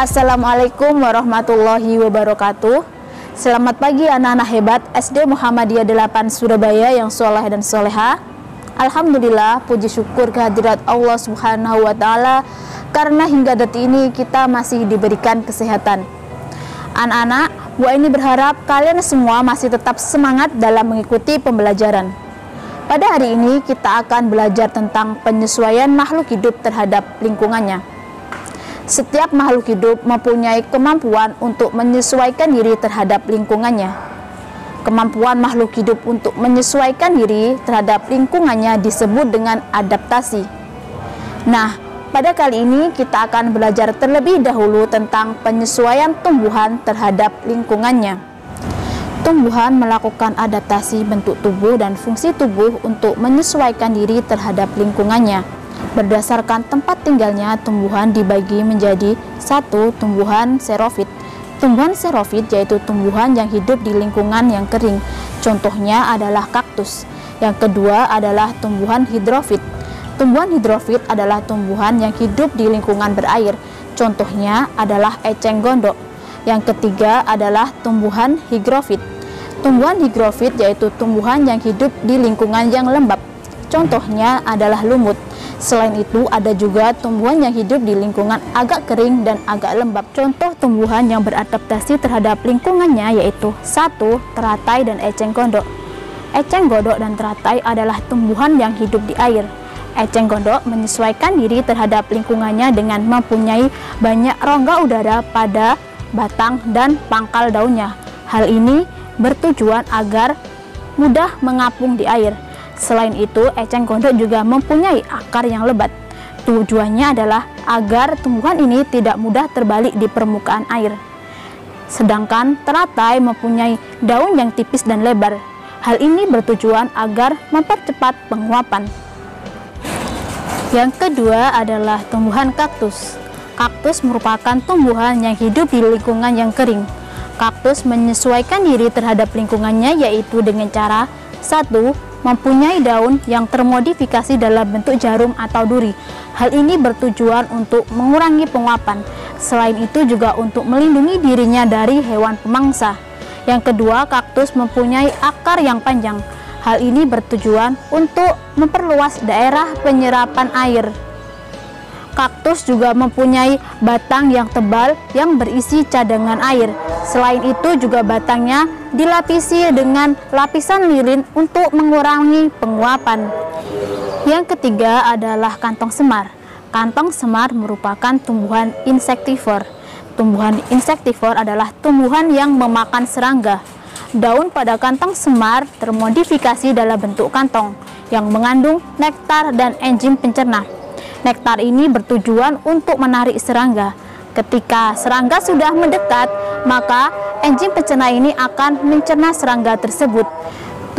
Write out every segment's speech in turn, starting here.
Assalamualaikum warahmatullahi wabarakatuh. Selamat pagi anak-anak hebat SD Muhammadiyah 8 Surabaya yang soleh dan soleha. Alhamdulillah, puji syukur kehadirat Allah Subhanahu wa Ta'ala karena hingga detik ini kita masih diberikan kesehatan. Anak-anak, Bu Aini berharap kalian semua masih tetap semangat dalam mengikuti pembelajaran. Pada hari ini kita akan belajar tentang penyesuaian makhluk hidup terhadap lingkungannya. Setiap makhluk hidup mempunyai kemampuan untuk menyesuaikan diri terhadap lingkungannya. Kemampuan makhluk hidup untuk menyesuaikan diri terhadap lingkungannya disebut dengan adaptasi. Nah, pada kali ini kita akan belajar terlebih dahulu tentang penyesuaian tumbuhan terhadap lingkungannya. Tumbuhan melakukan adaptasi bentuk tubuh dan fungsi tubuh untuk menyesuaikan diri terhadap lingkungannya. Berdasarkan tempat tinggalnya, tumbuhan dibagi menjadi satu, tumbuhan xerofit. Tumbuhan xerofit yaitu tumbuhan yang hidup di lingkungan yang kering. Contohnya adalah kaktus. Yang kedua adalah tumbuhan hidrofit. Tumbuhan hidrofit adalah tumbuhan yang hidup di lingkungan berair. Contohnya adalah eceng gondok. Yang ketiga adalah tumbuhan higrofit. Tumbuhan higrofit yaitu tumbuhan yang hidup di lingkungan yang lembab. Contohnya adalah lumut. Selain itu, ada juga tumbuhan yang hidup di lingkungan agak kering dan agak lembab. Contoh tumbuhan yang beradaptasi terhadap lingkungannya yaitu 1. Teratai dan eceng gondok. Eceng gondok dan teratai adalah tumbuhan yang hidup di air. Eceng gondok menyesuaikan diri terhadap lingkungannya dengan mempunyai banyak rongga udara pada batang dan pangkal daunnya. Hal ini bertujuan agar mudah mengapung di air. Selain itu, eceng gondok juga mempunyai akar yang lebat. Tujuannya adalah agar tumbuhan ini tidak mudah terbalik di permukaan air. Sedangkan teratai mempunyai daun yang tipis dan lebar. Hal ini bertujuan agar mempercepat penguapan. Yang kedua adalah tumbuhan kaktus. Kaktus merupakan tumbuhan yang hidup di lingkungan yang kering. Kaktus menyesuaikan diri terhadap lingkungannya yaitu dengan cara 1. Mempunyai daun yang termodifikasi dalam bentuk jarum atau duri. Hal ini bertujuan untuk mengurangi penguapan. Selain itu juga untuk melindungi dirinya dari hewan pemangsa. Yang kedua, kaktus mempunyai akar yang panjang. Hal ini bertujuan untuk memperluas daerah penyerapan air. Kaktus juga mempunyai batang yang tebal yang berisi cadangan air. Selain itu juga batangnya dilapisi dengan lapisan lilin untuk mengurangi penguapan. Yang ketiga adalah kantong semar. Kantong semar merupakan tumbuhan insektivor. Tumbuhan insektivor adalah tumbuhan yang memakan serangga. Daun pada kantong semar termodifikasi dalam bentuk kantong yang mengandung nektar dan enzim pencerna. Nektar ini bertujuan untuk menarik serangga. Ketika serangga sudah mendekat, maka enzim pencerna ini akan mencerna serangga tersebut.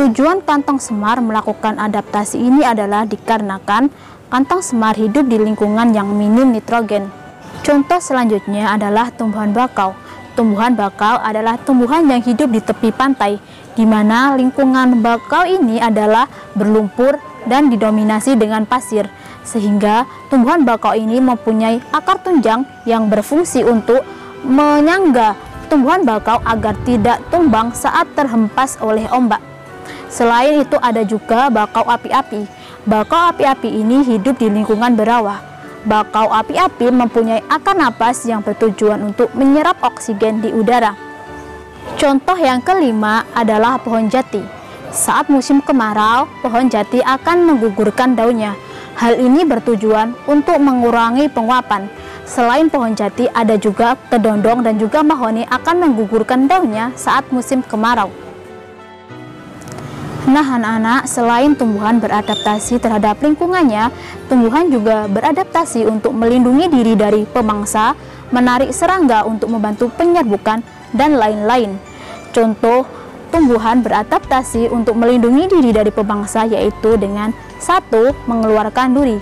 Tujuan kantong semar melakukan adaptasi ini adalah dikarenakan kantong semar hidup di lingkungan yang minim nitrogen. Contoh selanjutnya adalah tumbuhan bakau. Tumbuhan bakau adalah tumbuhan yang hidup di tepi pantai, di mana lingkungan bakau ini adalah berlumpur dan didominasi dengan pasir. Sehingga tumbuhan bakau ini mempunyai akar tunjang yang berfungsi untuk menyangga tumbuhan bakau agar tidak tumbang saat terhempas oleh ombak. Selain itu ada juga bakau api-api. Bakau api-api ini hidup di lingkungan berawa. Bakau api-api mempunyai akar napas yang bertujuan untuk menyerap oksigen di udara. Contoh yang kelima adalah pohon jati. Saat musim kemarau, pohon jati akan menggugurkan daunnya. Hal ini bertujuan untuk mengurangi penguapan. Selain pohon jati, ada juga kedondong dan juga mahoni akan menggugurkan daunnya saat musim kemarau. Nah anak-anak, selain tumbuhan beradaptasi terhadap lingkungannya, tumbuhan juga beradaptasi untuk melindungi diri dari pemangsa, menarik serangga untuk membantu penyerbukan, dan lain-lain. Contoh tumbuhan beradaptasi untuk melindungi diri dari pemangsa yaitu dengan 1. Mengeluarkan duri.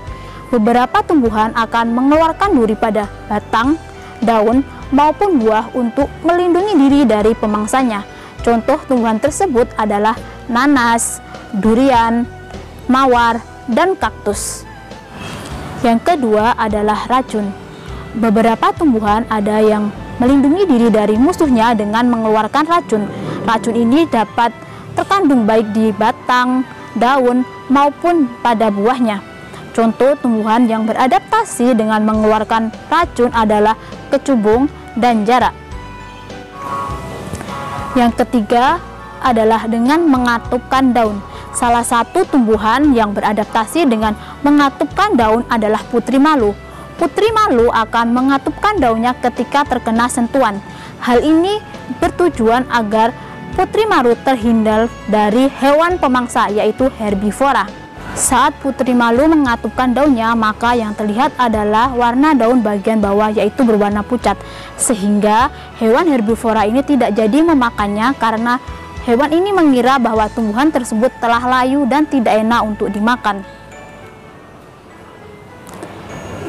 Beberapa tumbuhan akan mengeluarkan duri pada batang, daun, maupun buah untuk melindungi diri dari pemangsanya. Contoh tumbuhan tersebut adalah nanas, durian, mawar, dan kaktus. Yang kedua adalah racun. Beberapa tumbuhan ada yang melindungi diri dari musuhnya dengan mengeluarkan racun. Racun ini dapat terkandung baik di batang, daun, maupun pada buahnya. Contoh tumbuhan yang beradaptasi dengan mengeluarkan racun adalah kecubung dan jarak. Yang ketiga adalah dengan mengatupkan daun. Salah satu tumbuhan yang beradaptasi dengan mengatupkan daun adalah putri malu. Putri malu akan mengatupkan daunnya ketika terkena sentuhan. Hal ini bertujuan agar putri malu terhindar dari hewan pemangsa, yaitu herbivora. Saat putri malu mengatupkan daunnya, maka yang terlihat adalah warna daun bagian bawah, yaitu berwarna pucat, sehingga hewan herbivora ini tidak jadi memakannya karena hewan ini mengira bahwa tumbuhan tersebut telah layu dan tidak enak untuk dimakan.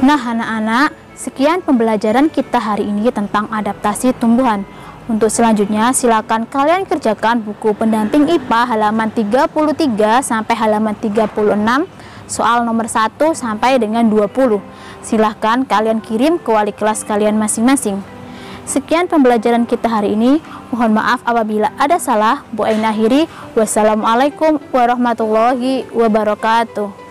Nah anak-anak, sekian pembelajaran kita hari ini tentang adaptasi tumbuhan. Untuk selanjutnya silakan kalian kerjakan buku pendamping IPA halaman 33 sampai halaman 36, soal nomor 1 sampai dengan 20. Silahkan kalian kirim ke wali kelas kalian masing-masing. Sekian pembelajaran kita hari ini. Mohon maaf apabila ada salah. Bu Aina akhiri. Wassalamualaikum warahmatullahi wabarakatuh.